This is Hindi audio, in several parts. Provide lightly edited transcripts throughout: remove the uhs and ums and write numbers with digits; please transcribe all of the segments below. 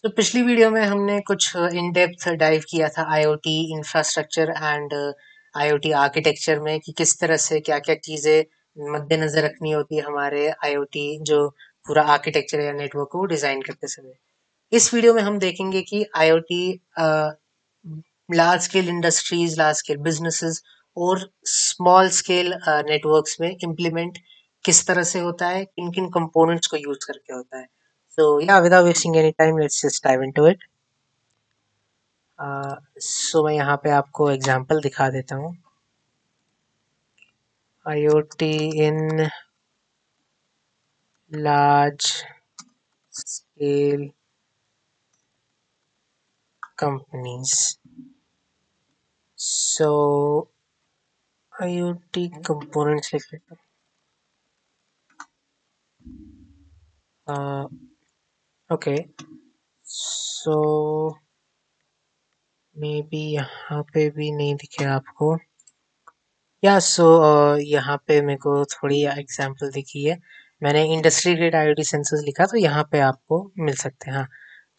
तो पिछली वीडियो में हमने कुछ इन डेप्थ डाइव किया था IoT infrastructure and IoT architecture में कि किस तरह से क्या-क्या चीज़ें मद्देनज़र रखनी होती है हमारे आईओटी जो पूरा आर्किटेक्चर या नेटवर्क को डिज़ाइन करते समय। इस वीडियो में हम देखेंगे कि IoT large scale industries, large scale businesses और स्मॉल स्केल नेटवर्क्स में इम्प्लीमेंट किस तरह से होता है, किन-किन कंपोनेंट्स को यूज़ करके होता है। So yeah, without wasting any time, let's just dive into it. So मैं यहाँ पे आपको एग्जांपल दिखा देता हूँ. IoT in large scale companies. So IoT components लिख लेता हूँ. Okay. So maybe यहाँ पे भी नहीं दिखे आपको. या सो यहाँ पे मेरे को थोड़ी एग्जांपल दिखी है. मैंने इंडस्ट्री ग्रेड आईओटी सेंसर्स लिखा तो यहाँ पे आपको मिल सकते हैं. हाँ,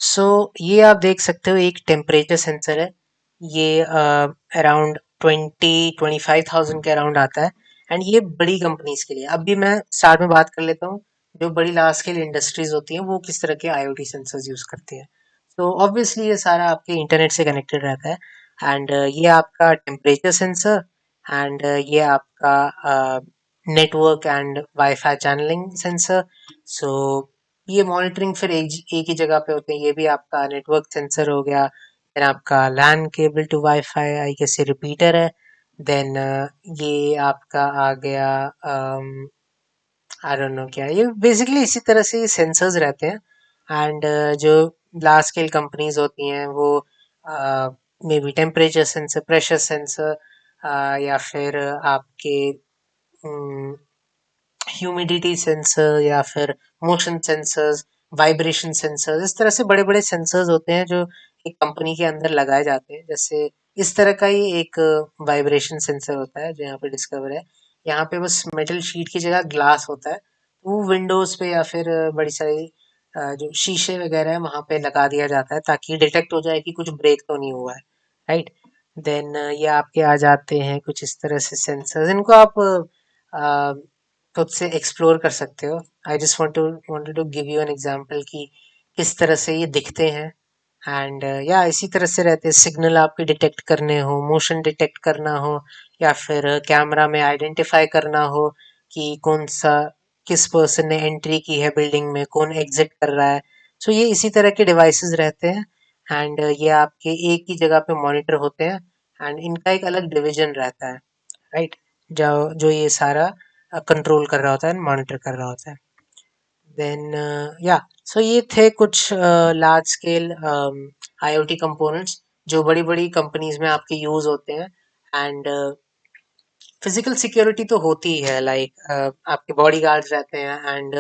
सो ये आप देख सकते हो एक टेम्परेचर सेंसर है. ये अराउंड 20-25,000 के अराउंड आता है. एंड ये बड़ी कंपनीज के लिए. अभी मैं स्टार्ट में बात कर लेता हूँ जो बड़ी लार्ज स्केल इंडस्ट्रीज होती हैं वो किस तरह के आईओटी सेंसर्स यूज करती हैं. तो ऑब्वियसली ये सारा आपके इंटरनेट से कनेक्टेड रहता है. एंड ये आपका टेम्परेचर सेंसर एंड ये आपका network and wifi channelling sensor. So ये मॉनिटरिंग फिर एक ही जगह पे होते हैं. ये भी आपका नेटवर्क सेंसर हो गया. देन आपका LAN cable to WiFi, I guess ये रिपीटर है. देन ये आपका आ गया आई डोंट नो क्या ये. बेसिकली इसी तरह से ये सेंसर्स रहते हैं. एंड जो लार्ज स्केल कंपनीज होती हैं वो may be temperature sensor, pressure sensor या फिर आपके ह्यूमिडिटी सेंसर या फिर मोशन सेंसर्स, वाइब्रेशन सेंसर्स, इस तरह से बड़े-बड़े सेंसर्स होते हैं जो एक कंपनी के अंदर लगाए जाते हैं. जैसे इस तरह का ही एक वाइब्रेशन सेंसर होता है जो यहाँ पे डिस्कवर है. यहाँ पे बस मेटल शीट की जगह ग्लास होता है. वो विंडोज पे या फिर बड़ी सारी जो शीशे वगैरह है वहां पे लगा दिया जाता है ताकि डिटेक्ट हो जाए कि कुछ ब्रेक तो नहीं हुआ है. राइट. देन ये आपके आ जाते हैं कुछ इस तरह से सेंसर्स. इनको आप खुद से एक्सप्लोर कर सकते हो. I just wanted to give you an example कि किस तरह से ये दिखते हैं. एंड या इसी तरह से रहते हैं. सिग्नल आपके डिटेक्ट करने हो, मोशन डिटेक्ट करना हो या फिर कैमरा में आइडेंटिफाई करना हो कि कौन सा किस पर्सन ने एंट्री की है बिल्डिंग में, कौन एग्जिट कर रहा है. सो ये इसी तरह के डिवाइसेस रहते हैं. एंड ये आपके एक ही जगह पे मॉनिटर होते हैं. एंड इनका एक अलग डिवीजन रहता है. राइट. जो जो ये सारा कंट्रोल कर रहा होता है, मॉनिटर कर रहा होता है. देन या सो ये थे कुछ लार्ज स्केल आईओटी कंपोनेंट्स जो बड़ी बड़ी कंपनीज में आपके यूज होते हैं. एंड फिजिकल सिक्योरिटी तो होती ही है. लाइक आपके बॉडी गार्ड्स रहते हैं and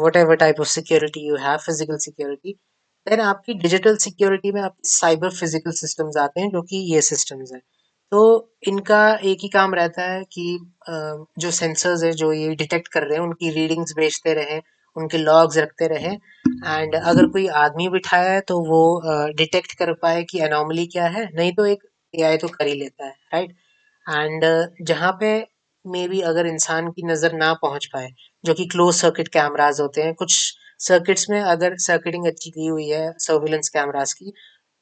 whatever type of security you have, physical security. Then आपकी डिजिटल सिक्योरिटी में आप साइबर फिजिकल सिस्टम्स आते हैं जो कि ये सिस्टम्स हैं. तो इनका एक ही काम रहता है कि जो सेंसर्स है जो ये डिटेक्ट कर रहे हैं उनकी रीडिंग्स भेजते रहें, उनके लॉग्स रखते रहें. एंड अगर कोई आदमी बिठाया है तो वो डिटेक्ट कर पाए कि एनॉमली क्या है. नहीं तो एक एआई तो कर ही लेता है. राइट. एंड जहाँ पे मे बी अगर इंसान की नज़र ना पहुंच पाए, जो कि क्लोज सर्किट कैमरास होते हैं. कुछ सर्किट्स में अगर सर्किटिंग अच्छी की हुई है सर्विलेंस कैमरास की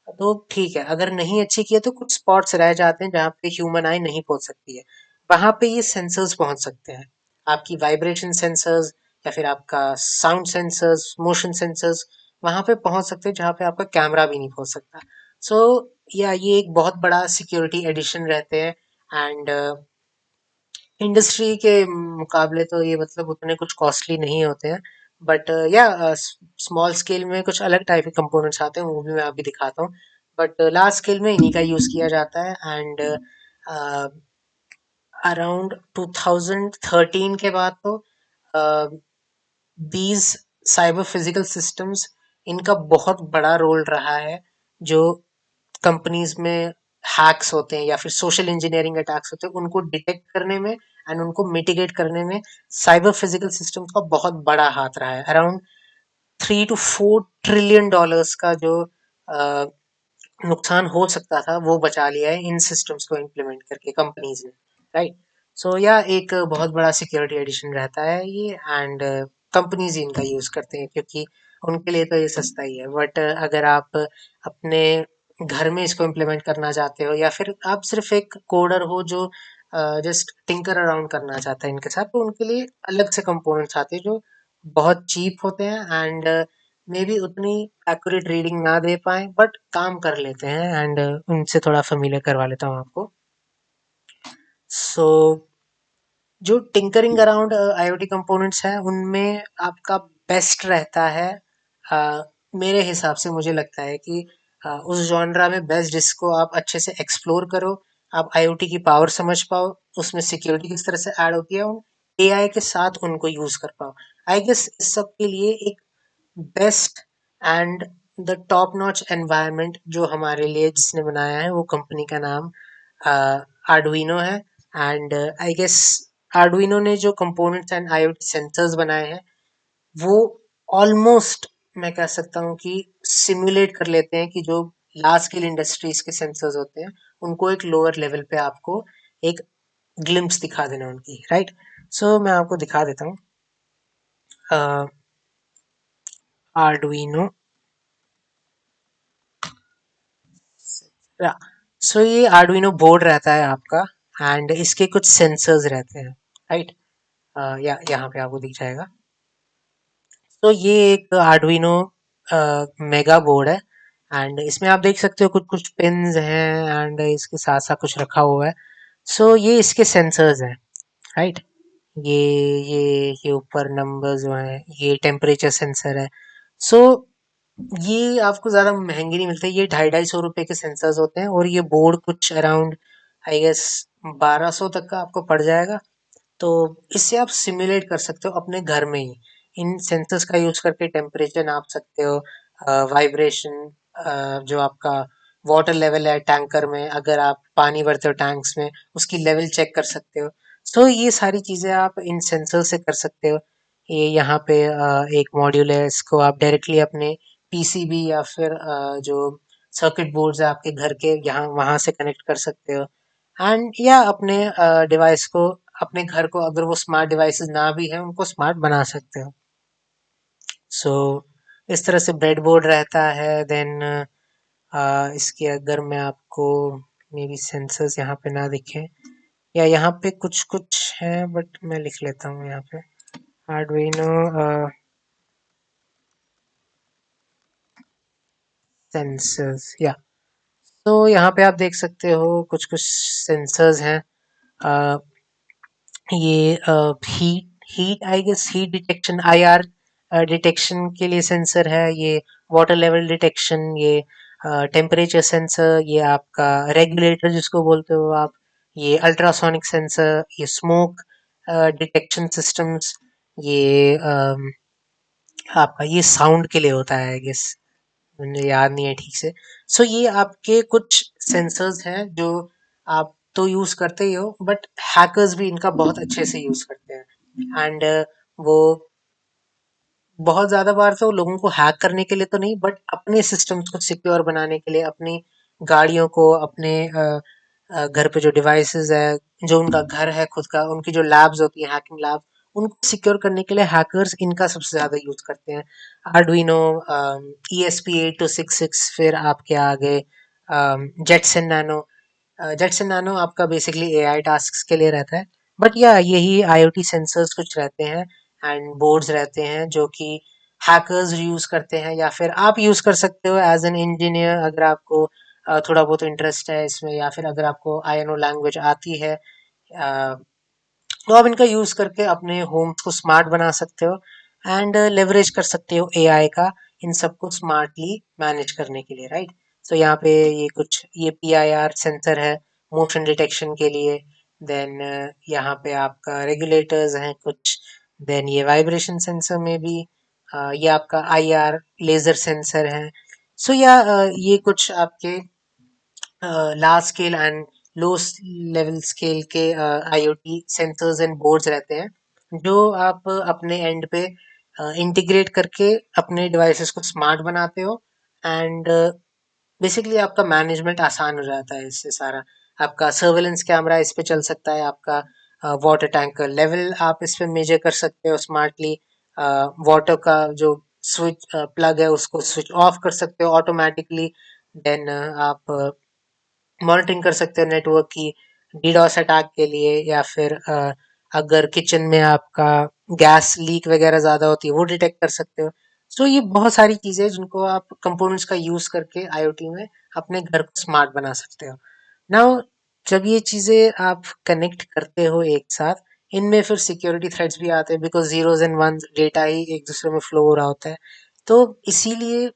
तो ठीक है. अगर नहीं अच्छी की है तो कुछ स्पॉट्स रह जाते हैं जहाँ पे ह्यूमन आई नहीं पहुंच सकती है. वहां पे ये सेंसर्स पहुंच सकते हैं. आपकी वाइब्रेशन सेंसर्स या फिर आपका साउंड सेंसर्स, मोशन सेंसर्स वहां पे पहुंच सकते हैं जहाँ पे आपका कैमरा भी नहीं पहुंच सकता. सो या ये एक बहुत बड़ा सिक्योरिटी एडिशन रहते हैं. एंड इंडस्ट्री के मुकाबले तो ये मतलब उतने कुछ कॉस्टली नहीं होते हैं. बट या स्मॉल स्केल में कुछ अलग टाइप के कंपोनेंट्स आते हैं वो भी मैं अभी दिखाता हूँ. बट लार्ज स्केल में इन्हीं का यूज किया जाता है. एंड अराउंड 2013 के बाद तो दीज साइबर फिजिकल सिस्टम्स इनका बहुत बड़ा रोल रहा है. जो कंपनीज में हैक्स होते हैं या फिर सोशल इंजीनियरिंग अटैक्स होते हैं उनको डिटेक्ट करने में एंड उनको मिटिगेट करने में साइबर फिजिकल सिस्टम्स का बहुत बड़ा हाथ रहा है. अराउंड $3 to 4 ट्रिलियन का जो नुकसान हो सकता था वो बचा लिया है इन सिस्टम्स को इम्प्लीमेंट करके कंपनीज ने, राइट। सो या एक बहुत बड़ा सिक्योरिटी एडिशन रहता है ये, एंड कंपनीज इनका यूज करते हैं क्योंकि उनके लिए तो ये सस्ता ही है। बट अगर आप अपने घर में इसको इम्प्लीमेंट करना चाहते हो या फिर आप सिर्फ एक कोडर हो जो जस्ट टिंकर अराउंड करना चाहता है इनके साथ, तो उनके लिए अलग से कंपोनेंट्स आते हैं जो बहुत चीप होते हैं एंड मे बी उतनी एक्यूरेट रीडिंग ना दे पाएँ बट काम कर लेते हैं, एंड उनसे थोड़ा फ़ैमिलियर करवा लेता हूँ आपको। सो जो टिंकरिंग अराउंड आईओटी कंपोनेंट्स हैं उनमें आपका बेस्ट रहता है, अ, मेरे हिसाब से मुझे लगता है कि उस जॉनरा में बेस्ट जिसको आप अच्छे से एक्सप्लोर करो, आप आईओटी की पावर समझ पाओ, उसमें सिक्योरिटी किस तरह से ऐड होती है और एआई के साथ उनको यूज़ कर पाओ। आई गेस इस सब के लिए एक best and the top notch environment जो हमारे लिए जिसने बनाया है वो कंपनी का नाम आर्डुइनो है। एंड आई गेस आर्डुइनो ने जो कंपोनेंट्स एंड आईओटी सेंसर्स बनाए हैं वो ऑलमोस्ट मैं कह सकता हूँ कि सिमुलेट कर लेते हैं कि जो लार्ज स्केल इंडस्ट्रीज के सेंसर्स होते हैं उनको एक लोअर लेवल पे आपको एक ग्लिम्स दिखा देना उनकी, राइट। सो मैं आपको दिखा देता हूँ आर्डुइनो। या सो ये आर्डुइनो बोर्ड रहता है आपका एंड इसके कुछ सेंसर्स रहते हैं, राइट। या यहाँ पे आपको दिख जाएगा। तो ये एक आर्डुइनो मेगा बोर्ड है एंड इसमें आप देख सकते हो कुछ कुछ पिन्स हैं एंड इसके साथ साथ कुछ रखा हुआ है। सो ये इसके सेंसर्स हैं, राइट। ये ये ऊपर नंबर जो है ये टेम्परेचर सेंसर है। सो ये आपको ज़्यादा महंगे नहीं मिलते, ये 250-250 के सेंसर्स होते हैं और ये बोर्ड कुछ अराउंड आई गेस 1200 तक का आपको पड़ जाएगा। तो इससे आप सिमुलेट कर सकते हो अपने घर में ही, इन सेंसर्स का यूज़ करके टेम्परेचर नाप सकते हो, वाइब्रेशन, जो आपका वाटर लेवल है टैंकर में, अगर आप पानी भरते हो टैंक्स में उसकी लेवल चेक कर सकते हो। सो ये सारी चीज़ें आप इन सेंसर से कर सकते हो। ये यहाँ पे एक मॉड्यूल है, इसको आप डायरेक्टली अपने पीसीबी या फिर जो सर्किट बोर्ड्स है आपके घर के यहाँ वहाँ से कनेक्ट कर सकते हो एंड या अपने डिवाइस को, अपने घर को अगर वो स्मार्ट डिवाइसेस ना भी है उनको स्मार्ट बना सकते हो। सो इस तरह से ब्रेड बोर्ड रहता है। देन इसके अगर मैं आपको मे बी सेंसर्स यहाँ पे ना दिखे या यहाँ पे कुछ कुछ है बट मैं लिख लेता हूँ यहाँ पे आर्डुइनो सेंसर्स, या तो यहाँ पे आप देख सकते हो कुछ कुछ सेंसर्स हैं। अ, ये heat heat I guess heat detection, IR detection के लिए सेंसर है ये, वाटर लेवल डिटेक्शन, ये टेम्परेचर सेंसर, ये आपका रेगुलेटर जिसको बोलते हो आप, ये अल्ट्रासोनिक सेंसर, ये स्मोक डिटेक्शन सिस्टम्स, ये आपका ये साउंड के लिए होता है आई गेस, मुझे याद नहीं है ठीक से। सो ये आपके कुछ सेंसर्स हैं जो आप तो यूज करते ही हो बट हैकर्स भी इनका बहुत अच्छे से यूज करते हैं एंड वो बहुत ज़्यादा बार तो लोगों को हैक करने के लिए तो नहीं बट अपने सिस्टम्स को सिक्योर बनाने के लिए, अपनी गाड़ियों को, अपने घर पे जो डिवाइसेस है, जो उनका घर है खुद का, उनकी जो लैब्स होती है हैकिंग लैब, उनको सिक्योर करने के लिए हैकर्स इनका सबसे ज़्यादा यूज करते हैं। आर्डुइनो, ESP8266, फिर आपके आगे जेटसन नैनो। जेटसन नैनो आपका बेसिकली एआई टास्क के लिए रहता है बट या यही आईओटी सेंसर्स कुछ रहते हैं एंड बोर्ड्स रहते हैं जो कि हैकर्स यूज करते हैं या फिर आप यूज कर सकते हो एज एन इंजीनियर अगर आपको थोड़ा बहुत इंटरेस्ट है इसमें, या फिर अगर आपको आईएनओ लैंग्वेज आती है तो आप इनका यूज करके अपने होम्स को स्मार्ट बना सकते हो एंड लेवरेज कर सकते हो एआई का इन सबको स्मार्टली मैनेज करने के लिए, राइट। सो यहाँ पे ये कुछ ये पीआईआर सेंसर है मोशन डिटेक्शन के लिए। देन यहाँ पे आपका रेगुलेटर्स हैं कुछ। देन ये वाइब्रेशन सेंसर में भी ये आपका आईआर लेजर सेंसर है। सो या ये कुछ आपके large scale and low level scale के आईओटी सेंसर्स एंड बोर्ड्स रहते हैं जो आप अपने एंड पे इंटीग्रेट करके अपने डिवाइसेस को स्मार्ट बनाते हो एंड बेसिकली आपका मैनेजमेंट आसान हो जाता है इससे सारा। आपका सर्वेलेंस कैमरा इस पे चल सकता है, आपका वाटर टैंक का लेवल आप इस पे मेजर कर सकते हो स्मार्टली, वाटर का जो स्विच प्लग है उसको स्विच ऑफ कर सकते हो ऑटोमेटिकली। देन आप मॉनिटरिंग कर सकते हो नेटवर्क की डीडोस अटैक के लिए, या फिर अगर किचन में आपका गैस लीक वगैरह ज़्यादा होती है वो डिटेक्ट कर सकते हो। सो ये बहुत सारी चीज़ें हैं जिनको आप कंपोनेंट्स का यूज़ करके आईओटी में अपने घर को स्मार्ट बना सकते हो। नाउ जब ये चीज़ें आप कनेक्ट करते हो एक साथ, इनमें फिर सिक्योरिटी थ्रेट्स भी आते हैं because zeros and ones data ही एक दूसरे में फ्लो हो रहा होता है। तो इसीलिए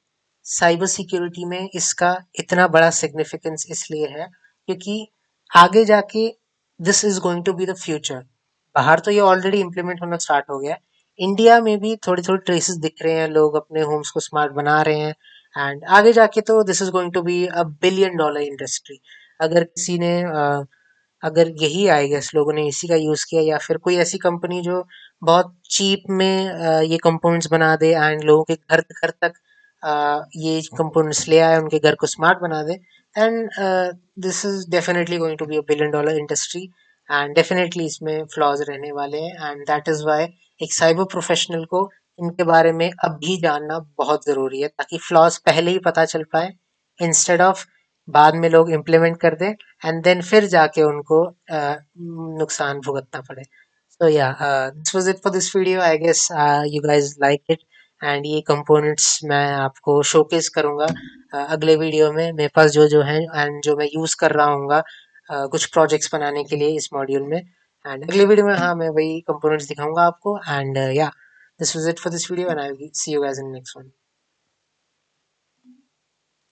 साइबर सिक्योरिटी में इसका इतना बड़ा सिग्निफिकेंस इसलिए है क्योंकि आगे जाके this is going to be the future. बाहर तो ये ऑलरेडी इम्प्लीमेंट होना स्टार्ट हो गया है, इंडिया में भी थोड़ी थोड़ी ट्रेसेस दिख रहे हैं, लोग अपने होम्स को स्मार्ट बना रहे हैं एंड आगे जाके तो this is going to be a billion dollar industry. अगर किसी ने अगर यही आई गेस लोगों ने इसी का यूज़ किया, या फिर कोई ऐसी कंपनी जो बहुत चीप में ये कंपोनेंट्स बना दे एंड लोगों के घर घर तक ये कंपोनेंट्स ले आए, उनके घर को स्मार्ट बना दे, and this is definitely going to be a billion dollar industry. And definitely इसमें फ्लॉज रहने वाले हैं एंड दैट इज वाई एक साइबर प्रोफेशनल को इनके बारे में अभी जानना बहुत ज़रूरी है, ताकि फ्लॉज पहले ही पता चल पाए इंस्टेड ऑफ बाद में लोग इम्प्लीमेंट कर दें एंड देन फिर जाके उनको नुकसान भुगतना पड़े। So yeah, this was it for this video. I guess you guys liked it, and ये components मैं आपको showcase करूँगा अगले वीडियो में। मेरे पास जो जो है एंड जो मैं यूज़ कर रहा हूँगा कुछ प्रोजेक्ट्स बनाने के लिए इस मॉड्यूल में, एंड अगले वीडियो में हाँ मैं वही components दिखाऊंगा आपको। एंड या this was it for this video and I will see you guys in next one.